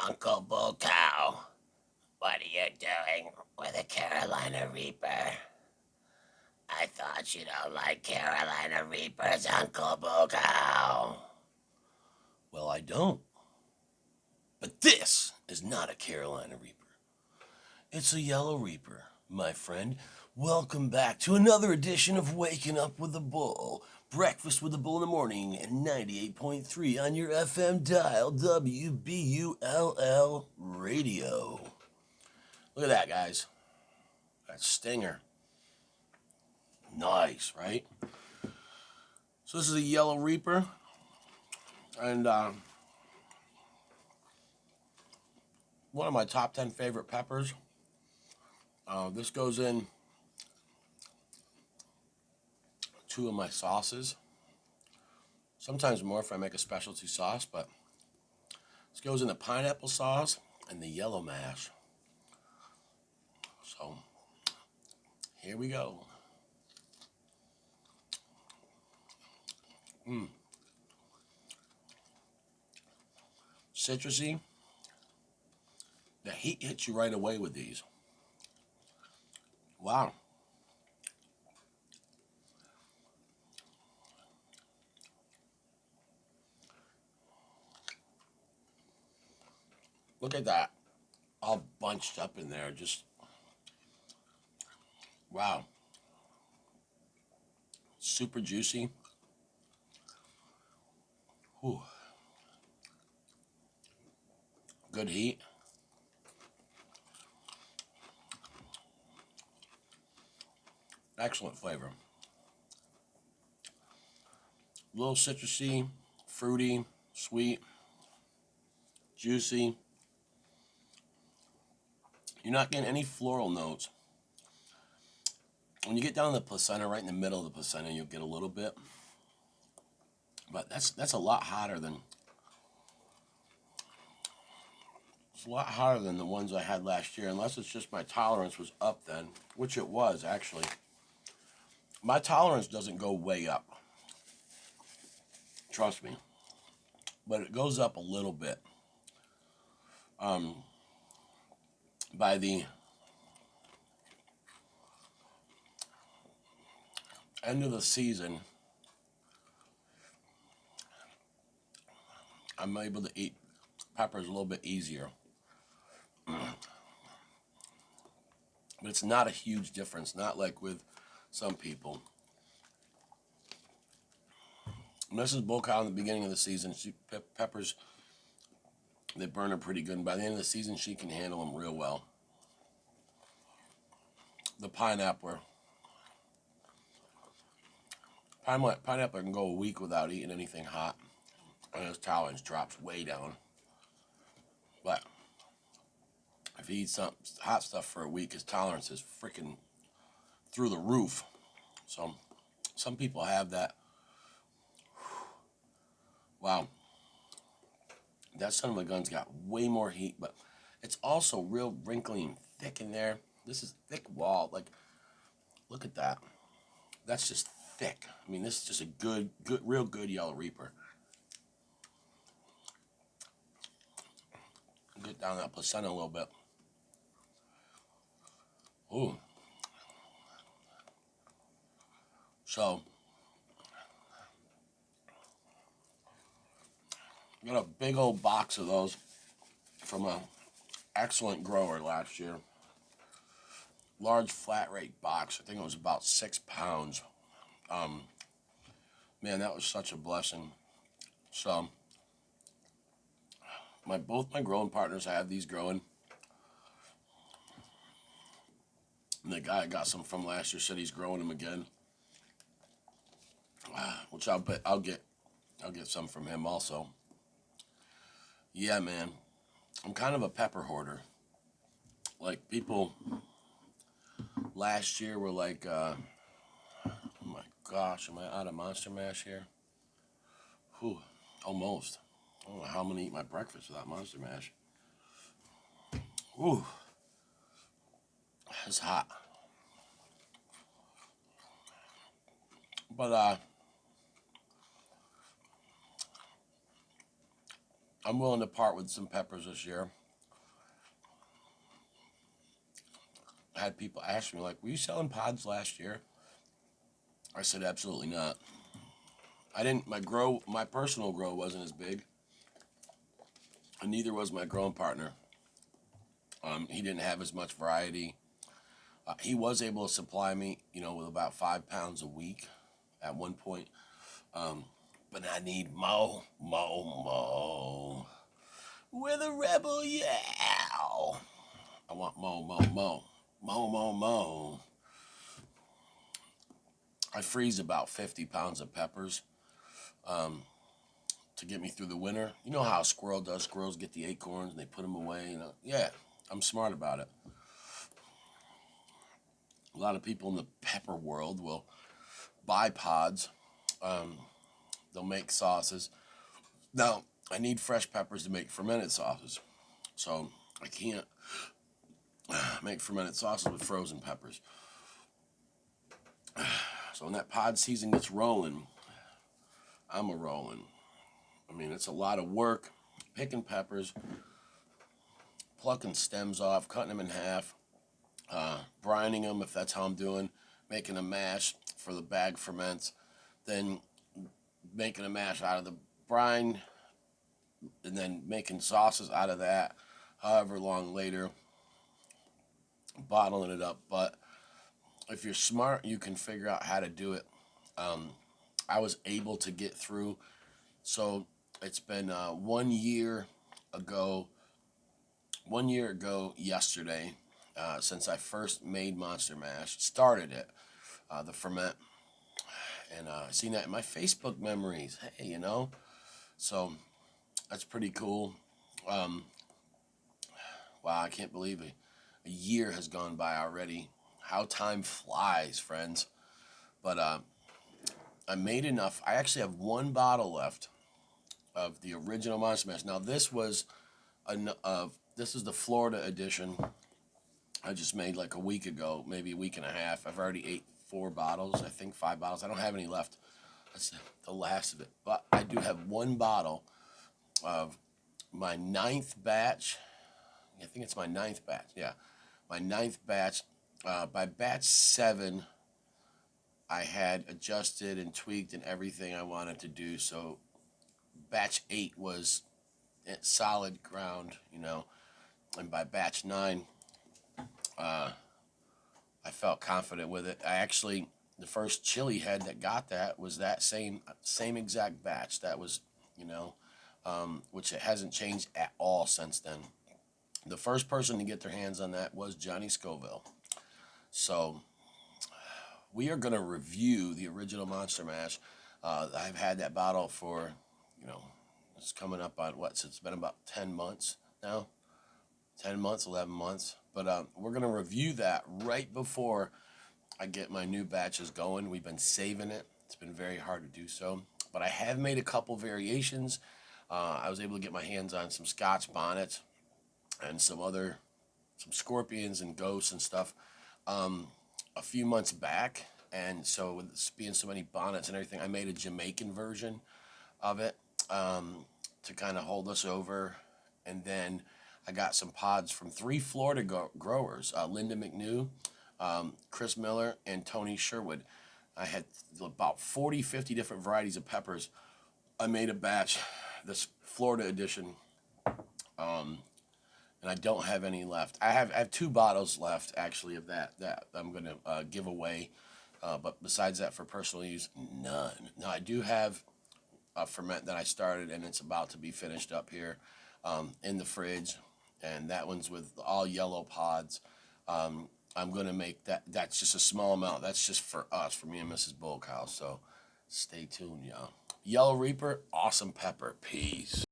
Uncle Bull Cow, what are you doing with a Carolina Reaper? I thought you don't like Carolina Reapers, Uncle Bull Cow. Well, I don't. But this is not a Carolina Reaper. It's a Yellow Reaper, my friend. Welcome back to another edition of Waking Up with the Bull. Breakfast with the Bull in the morning and 98.3 on your FM dial, WBULL Radio. Look at that, guys. That stinger. Nice, right? So this is a Yellow Reaper. And one of my top 10 favorite peppers. This goes in two of my sauces. Sometimes more if I make a specialty sauce, but this goes in the pineapple sauce and the yellow mash. So here we go. Citrusy. The heat hits you right away with these. Wow. Look at that. All bunched up in there. Just, wow. Super juicy. Whew. Good heat. Excellent flavor. A little citrusy, fruity, sweet, juicy. You're not getting any floral notes. When you get down to the placenta, right in the middle of the placenta, you'll get a little bit. But that's a lot hotter than the ones I had last year, unless it's just my tolerance was up then, which it was actually. My tolerance doesn't go way up. Trust me. But it goes up a little bit. By the end of the season, I'm able to eat peppers a little bit easier. But it's not a huge difference, not like with some people. Mrs. Bull Cow in the beginning of the season, peppers, they burn her pretty good. And by the end of the season, she can handle them real well. The pineapple can go a week without eating anything hot, and his tolerance drops way down. But if he eats some hot stuff for a week, his tolerance is freaking through the roof. So some people have that. Wow. That son of a gun's got way more heat, but it's also real wrinkly and thick in there. This is thick wall. Like, look at that. That's just thick. I mean, this is just a real good Yellow Reaper. Get down that placenta a little bit. Ooh. So, got a big old box of those from a excellent grower last year. Large flat rate box. I think it was about 6 pounds. Man, that was such a blessing. So, both my growing partners have these growing. And the guy I got some from last year said he's growing them again. Which I'll get some from him also. Yeah, man. I'm kind of a pepper hoarder. Like, people last year were like, oh my gosh, am I out of Monster Mash here? Whew, almost. I don't know how I'm gonna eat my breakfast without Monster Mash. Ooh, it's hot. But I'm willing to part with some peppers this year. I had people ask me, like, were you selling pods last year? I said, absolutely not. I didn't, my personal grow wasn't as big, and neither was my growing partner. He didn't have as much variety. He was able to supply me, with about 5 pounds a week at one point. But I need more, more, more. We're the rebel, yeah. I want more, more, more, more, more, more. I freeze about 50 pounds of peppers to get me through the winter. You know how a squirrel does. Squirrels get the acorns and they put them away. Yeah, I'm smart about it. A lot of people in the pepper world will buy pods. They'll make sauces. Now, I need fresh peppers to make fermented sauces. So I can't make fermented sauces with frozen peppers. So when that pod season gets rolling, I'm a rolling. I mean, it's a lot of work picking peppers, plucking stems off, cutting them in half, brining them if that's how I'm doing, making a mash for the bag ferments, then making a mash out of the brine, and then making sauces out of that however long later, bottling it up. But if you're smart, you can figure out how to do it. I was able to get through. So it's been 1 year ago, 1 year ago yesterday, since I first made Monster Mash, started it, the ferment. And I seen that in my Facebook memories. Hey, So that's pretty cool. Wow, I can't believe it. A year has gone by already. How time flies, friends. But I made enough. I actually have one bottle left of the original Monster Mash. Now this is the Florida edition. I just made like a week ago, maybe a week and a half. I've already ate 4 bottles, I think 5 bottles. I don't have any left. That's the last of it. But I do have one bottle of my 9th batch. I think it's my 9th batch. Yeah, my 9th batch. By batch 7, I had adjusted and tweaked and everything I wanted to do. So batch 8 was solid ground, and by batch 9, I felt confident with it. The first chili head that got that was that same exact batch. That was, which it hasn't changed at all since then. The first person to get their hands on that was Johnny Scoville. So we are going to review the original Monster Mash. I've had that bottle for, it's coming up on what? So it's been about 10 months now. 10 months, 11 months. But we're going to review that right before I get my new batches going. We've been saving it. It's been very hard to do so. But I have made a couple variations. I was able to get my hands on some Scotch bonnets and some scorpions and ghosts and stuff a few months back. And so with being so many bonnets and everything, I made a Jamaican version of it to kind of hold us over. And then I got some pods from 3 Florida growers, Linda McNew, Chris Miller, and Tony Sherwood. I had about 40, 50 different varieties of peppers. I made a batch, this Florida edition, and I don't have any left. I have 2 bottles left, actually, of that I'm going to give away. But besides that, for personal use, none. Now, I do have a ferment that I started, and it's about to be finished up here in the fridge. And that one's with all yellow pods. I'm going to make that. That's just a small amount. That's just for us, for me and Mrs. Bullcow. So stay tuned, y'all. Yellow Reaper, awesome pepper. Peace.